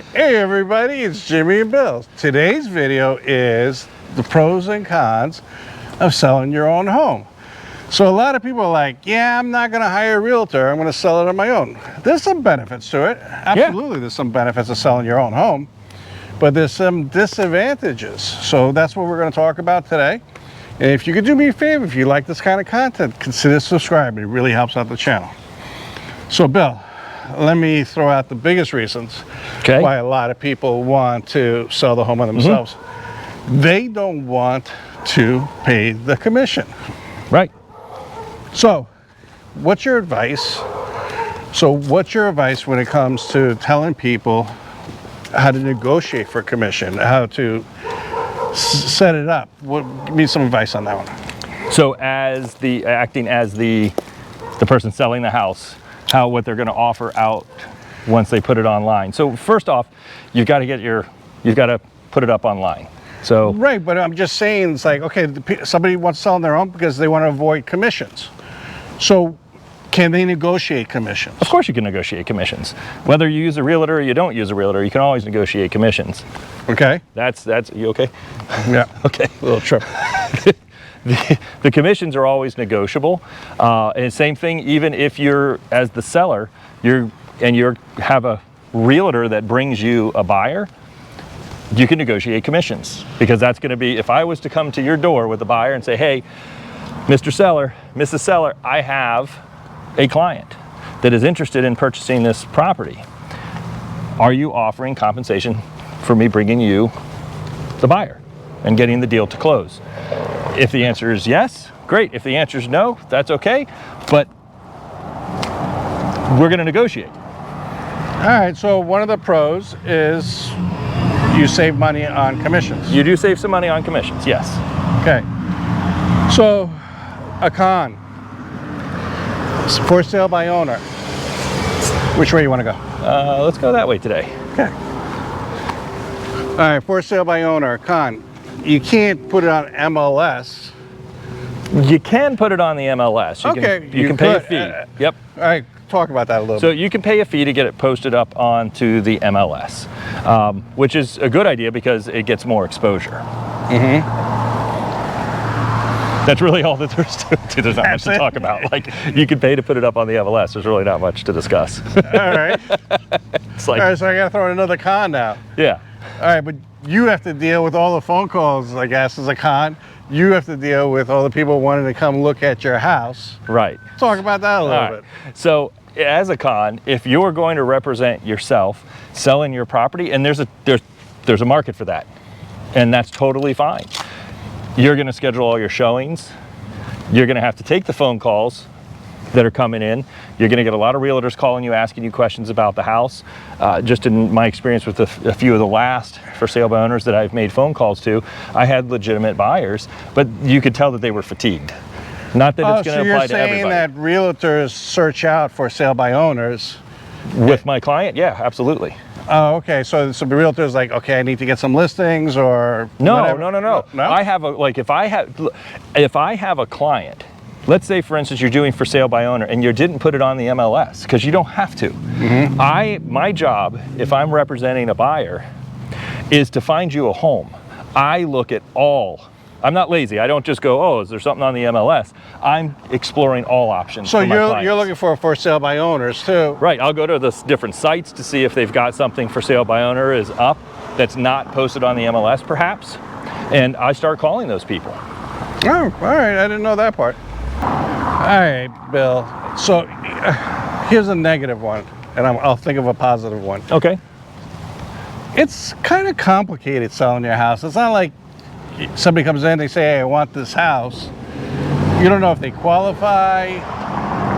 Hey everybody, it's Jimmy and Bill. Today's video is the pros and cons of selling your own home. So a lot of people are like, yeah, I'm not going to hire a realtor. I'm going to sell it on my own. There's some benefits to it. Absolutely, yeah. There's some benefits of selling your own home, but there's some disadvantages. So that's what we're going to talk about today. And if you could do me a favor, if you like this kind of content, consider subscribing. It really helps out the channel. So Bill, let me throw out the biggest reasons why a lot of people want to sell the home on themselves. They don't want to pay the commission. Right. So what's your advice? When it comes to telling people how to negotiate for commission, how to set it up? Give me some advice on that one. So as acting as the person selling the house, what they're going to offer out once they put it online. So first off, you've got to put it up online. So right, but I'm just saying, it's like, okay, somebody wants to sell on their own because they want to avoid commissions. So can they negotiate commissions? Of course you can negotiate commissions. Whether you use a realtor or you don't use a realtor, you can always negotiate commissions. Okay. That's you okay? Yeah. Okay. A little trip. The commissions are always negotiable. And same thing, even if you're, as the seller, you have a realtor that brings you a buyer, you can negotiate commissions. Because that's going to be, if I was to come to your door with a buyer and say, hey, Mr. Seller, Mrs. Seller, I have a client that is interested in purchasing this property. Are you offering compensation for me bringing you the buyer and getting the deal to close? If the answer is yes, great. If the answer is no, that's okay. But we're going to negotiate. All right, so one of the pros is you save money on commissions. You do save some money on commissions, yes. Okay. So a con, for sale by owner. Which way you want to go? Let's go that way today. Okay. All right, for sale by owner, con. You can't put it on MLS. You can put it on the MLS. You can pay a fee. Yep. All right, talk about that a little bit. So you can pay a fee to get it posted up onto the MLS, which is a good idea because it gets more exposure. That's really all that there's to it. There's not much to talk about. Like, you can pay to put it up on the MLS. There's really not much to discuss. All right. It's like, all right, so I got to throw in another con now. Yeah. All right, but you have to deal with all the phone calls, I guess, as a con. You have to deal with all the people wanting to come look at your house. Right. Talk about that a little bit. So as a con, if you're going to represent yourself selling your property, and there's a market for that, and that's totally fine. You're going to schedule all your showings. You're going to have to take the phone calls that are coming in. You're going to get a lot of realtors calling you, asking you questions about the house. Just in my experience with a few of the last for sale by owners that I've made phone calls to, I had legitimate buyers, but you could tell that they were fatigued. Not that it's going to apply to everybody. So you're saying that realtors search out for sale by owners? With my client? Yeah, absolutely. Oh, okay. So the realtor's like, okay, I need to get some listings or no. I have if I have a client, let's say for instance you're doing for sale by owner and you didn't put it on the MLS because you don't have to. My job, if I'm representing a buyer, is to find you a home. I look at all. I'm not lazy. I don't just go, oh, is there something on the MLS? I'm exploring all options. So for my clients. You're looking for sale by owners too? Right. I'll go to the different sites to see if they've got something for sale by owner is up that's not posted on the MLS perhaps. And I start calling those people. Oh, all right. I didn't know that part. All right, Bill. So here's a negative one, and I'll think of a positive one. Okay. It's kind of complicated selling your house. It's not like somebody comes in, they say, hey, I want this house. You don't know if they qualify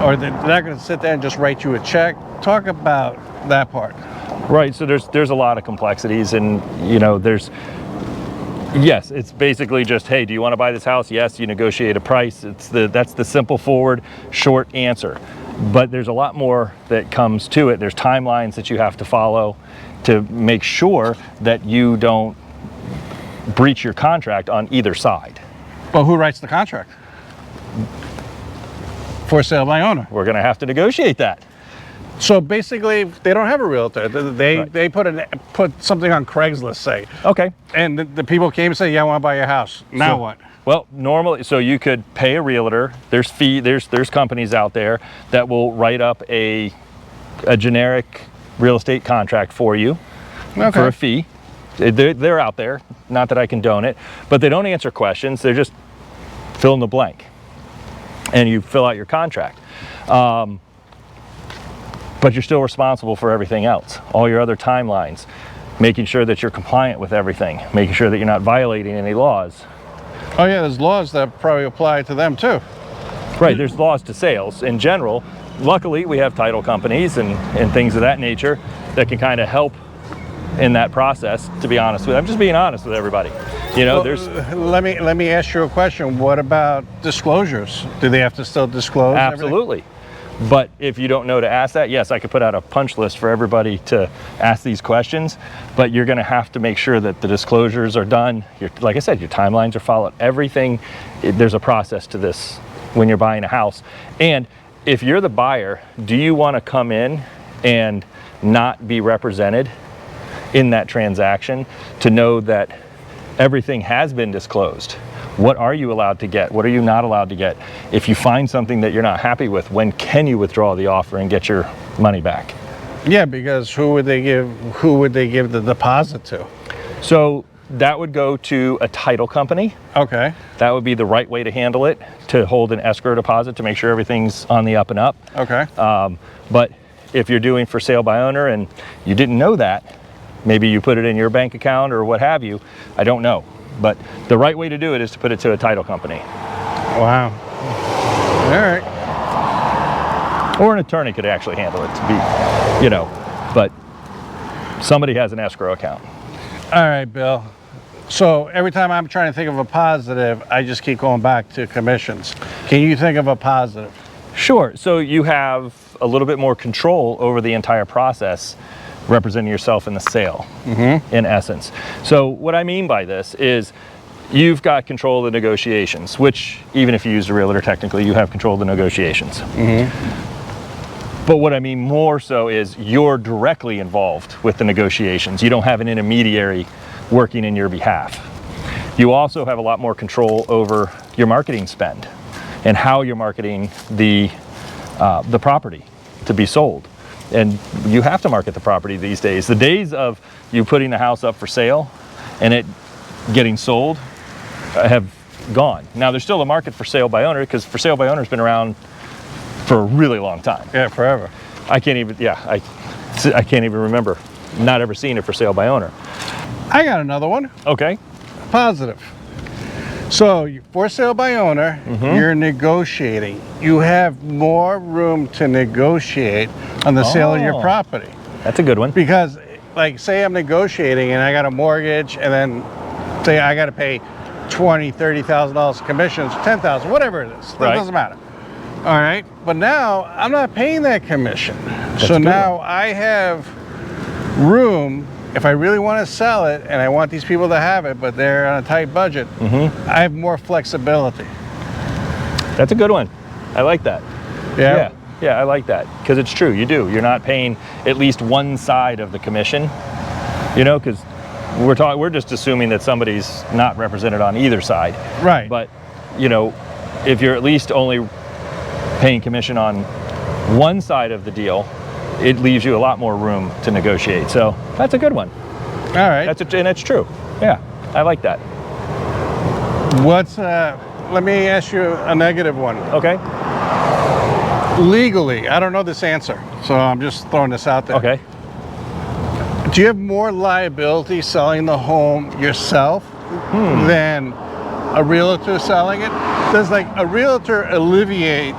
or they're not going to sit there and just write you a check. Talk about that part. Right. So there's a lot of complexities, and yes, it's basically just, hey, do you want to buy this house? Yes, you negotiate a price. That's the simple, forward, short answer. But there's a lot more that comes to it. There's timelines that you have to follow to make sure that you don't breach your contract on either side. Well, who writes the contract? For sale by owner. We're going to have to negotiate that. So basically, they don't have a realtor. They Right. they put something on Craigslist, say, Okay. and the people came and said, "Yeah, I want to buy your house." Now what? Well, normally, so you could pay a realtor. There's companies out there that will write up a generic real estate contract for you for a fee. They're out there. Not that I condone it, but they don't answer questions. They're just fill in the blank, and you fill out your contract. But you're still responsible for everything else, all your other timelines, making sure that you're compliant with everything, making sure that you're not violating any laws. Oh yeah, there's laws that probably apply to them too. Right, there's laws to sales in general. Luckily, we have title companies and things of that nature that can kind of help in that process, to be honest with you. I'm just being honest with everybody. You know, Well, let me ask you a question. What about disclosures? Do they have to still disclose everything? absolutely. But if you don't know to ask that, yes, I could put out a punch list for everybody to ask these questions, but you're gonna have to make sure that the disclosures are done. Like I said, your timelines are followed. Everything, there's a process to this when you're buying a house. And if you're the buyer, do you wanna come in and not be represented in that transaction to know that everything has been disclosed? What are you allowed to get? What are you not allowed to get? If you find something that you're not happy with, when can you withdraw the offer and get your money back? Yeah, because who would they give the deposit to? So that would go to a title company. Okay. That would be the right way to handle it, to hold an escrow deposit to make sure everything's on the up and up. Okay. But if you're doing for sale by owner and you didn't know that, maybe you put it in your bank account or what have you, I don't know. But the right way to do it is to put it to a title company. Wow. All right. Or an attorney could actually handle it, to be, you know, but somebody has an escrow account. All right, Bill. So every time I'm trying to think of a positive, I just keep going back to commissions. Can you think of a positive? Sure, so you have a little bit more control over the entire process, representing yourself in the sale, in essence. So what I mean by this is you've got control of the negotiations, which even if you use a realtor, technically you have control of the negotiations. But what I mean more so is you're directly involved with the negotiations. You don't have an intermediary working in your behalf. You also have a lot more control over your marketing spend and how you're marketing the property to be sold. And you have to market the property these days. The days of you putting the house up for sale and it getting sold have gone. Now there's still a market for sale by owner, because for sale by owner has been around for a really long time. Yeah, forever. I can't even remember not ever seeing it for sale by owner. I got another one. Okay. Positive. So for sale by owner, you're negotiating. You have more room to negotiate on the sale of your property. That's a good one. Because like say I'm negotiating and I got a mortgage and then say I got to pay $20,000, $30,000 commissions, $10,000, whatever it is. That Right. doesn't matter. All right. But now I'm not paying that commission. That's So good. now I have room. If I really want to sell it and I want these people to have it, but they're on a tight budget, I have more flexibility. That's a good one. I like that. Yeah. Yeah, I like that, because it's true. You do. You're not paying at least one side of the commission, you know, because we're just assuming that somebody's not represented on either side. Right. But, you know, if you're at least only paying commission on one side of the deal, it leaves you a lot more room to negotiate. So that's a good one. All right. And it's true. Yeah, I like that. Let me ask you a negative one. Okay. Legally, I don't know this answer, so I'm just throwing this out there. Okay. Do you have more liability selling the home yourself than a realtor selling it? Does like a realtor alleviate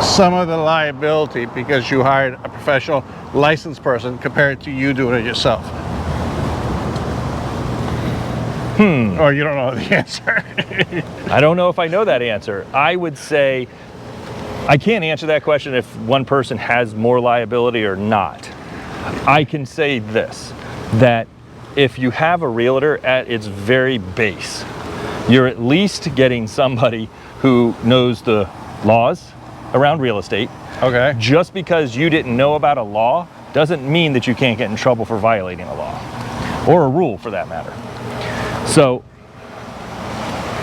some of the liability because you hired a professional licensed person compared to you doing it yourself? Or you don't know the answer? I don't know if I know that answer. I would say I can't answer that question if one person has more liability or not. I can say this, that if you have a realtor at its very base, you're at least getting somebody who knows the laws around real estate. Okay. Just because you didn't know about a law doesn't mean that you can't get in trouble for violating a law, or a rule for that matter. So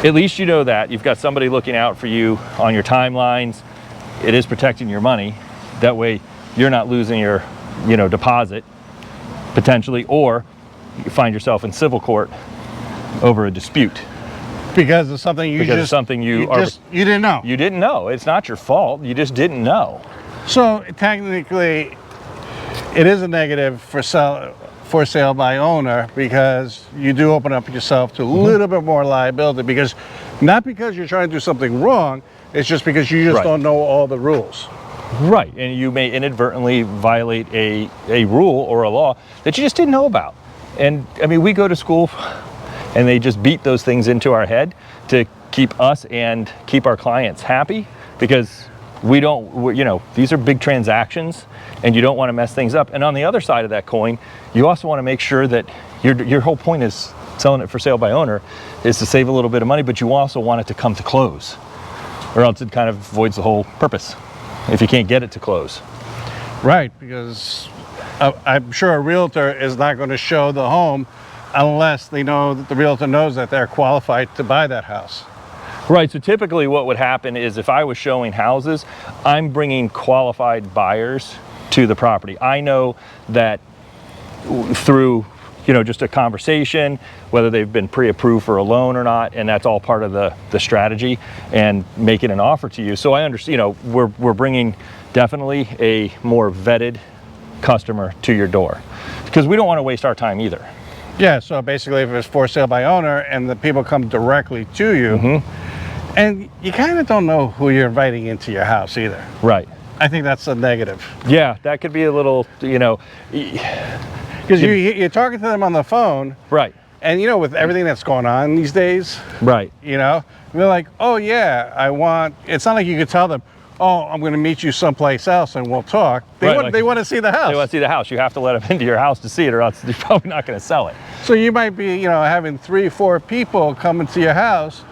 at least you know that. You've got somebody looking out for you on your timelines. It is protecting your money. That way you're not losing your, deposit potentially, or you find yourself in civil court over a dispute. Because of something you didn't know. You didn't know. It's not your fault. You just didn't know. So technically, it is a negative for sale by owner, because you do open up yourself to a little bit more liability, because not because you're trying to do something wrong, it's just because you just don't know all the rules. Right, and you may inadvertently violate a rule or a law that you just didn't know about. And I mean, we go to school and they just beat those things into our head to keep us and keep our clients happy, because these are big transactions and you don't want to mess things up. And on the other side of that coin, you also want to make sure that your whole point is selling it for sale by owner is to save a little bit of money, but you also want it to come to close, or else it kind of voids the whole purpose if you can't get it to close. Right, because I'm sure a realtor is not going to show the home unless they know that the realtor knows that they're qualified to buy that house. Right, so typically what would happen is, if I was showing houses, I'm bringing qualified buyers to the property. I know that through just a conversation, whether they've been pre-approved for a loan or not, and that's all part of the strategy and making an offer to you. So I understand, we're bringing definitely a more vetted customer to your door, because we don't want to waste our time either. Yeah, so basically if it's for sale by owner and the people come directly to you, and you kind of don't know who you're inviting into your house either. Right. I think that's a negative. Yeah, that could be a little, because you're talking to them on the phone. Right. And with everything that's going on these days. Right. They're like, oh yeah, it's not like you could tell them, oh, I'm going to meet you someplace else and we'll talk. They want to see the house. They want to see the house. You have to let them into your house to see it, or else you're probably not going to sell it. So you might be, having 3-4 people coming to your house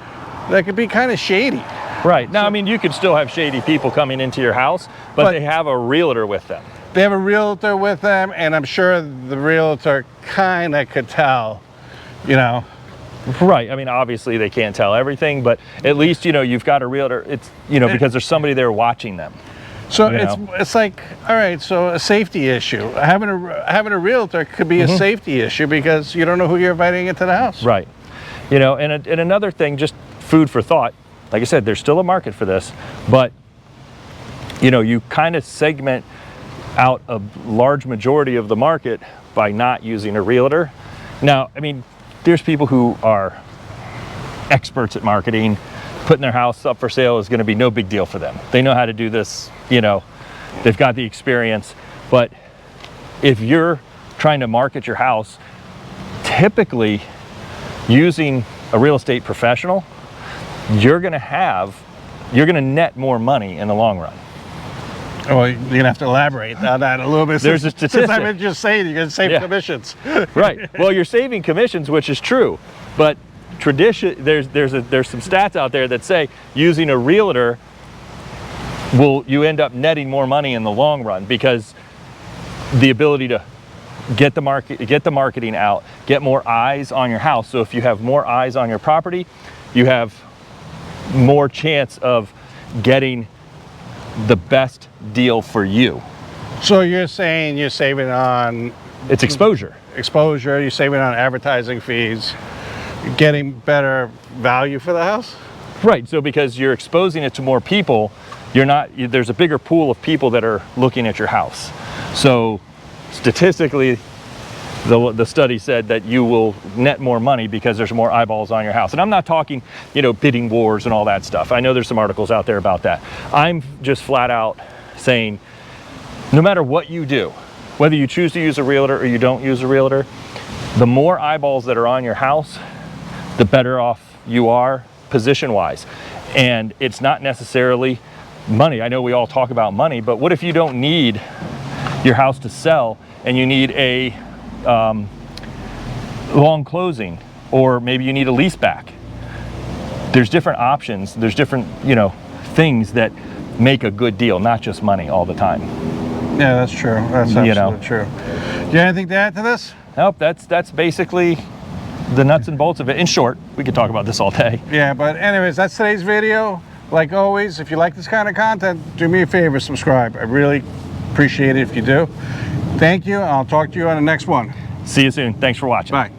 that could be kind of shady. Right. Now, I mean, you could still have shady people coming into your house, but they have a realtor with them. They have a realtor with them, and I'm sure the realtor kind of could tell, Right. I mean, obviously they can't tell everything, but at least, you've got a realtor. It's, because there's somebody there watching them. So it's like, all right, so a safety issue. Having a realtor could be a safety issue, because you don't know who you're inviting into the house. Right. And another thing, just food for thought. Like I said, there's still a market for this, but you kind of segment out a large majority of the market by not using a realtor. Now, I mean, there's people who are experts at marketing. Putting their house up for sale is going to be no big deal for them. They know how to do this, they've got the experience. But if you're trying to market your house, typically using a real estate professional, you're going to net more money in the long run. Oh, you're going to have to elaborate on that a little bit. There's a statistic. Since I've been just saying you're going to save commissions. Right. Well, you're saving commissions, which is true, but tradition, there's some stats out there that say using a realtor you end up netting more money in the long run, because the ability to get the marketing out, get more eyes on your house. So if you have more eyes on your property, you have more chance of getting the best deal for you. So you're saying you're saving on... It's exposure. Exposure, you're saving on advertising fees, getting better value for the house? Right, so because you're exposing it to more people, there's a bigger pool of people that are looking at your house. So statistically, the study said that you will net more money because there's more eyeballs on your house. And I'm not talking, bidding wars and all that stuff. I know there's some articles out there about that. I'm just flat out saying, no matter what you do, whether you choose to use a realtor or you don't use a realtor, the more eyeballs that are on your house, the better off you are position-wise. And it's not necessarily money. I know we all talk about money, but what if you don't need your house to sell and you need a long closing, or maybe you need a lease back? There's different options. There's different, things that make a good deal, not just money all the time. Yeah, that's true. That's absolutely true. Do you have anything to add to this? Nope, that's basically the nuts and bolts of it. In short, we could talk about this all day. Yeah, but anyways, that's today's video. Like always, if you like this kind of content, do me a favor, subscribe. I really appreciate it if you do. Thank you. I'll talk to you on the next one. See you soon. Thanks for watching. Bye.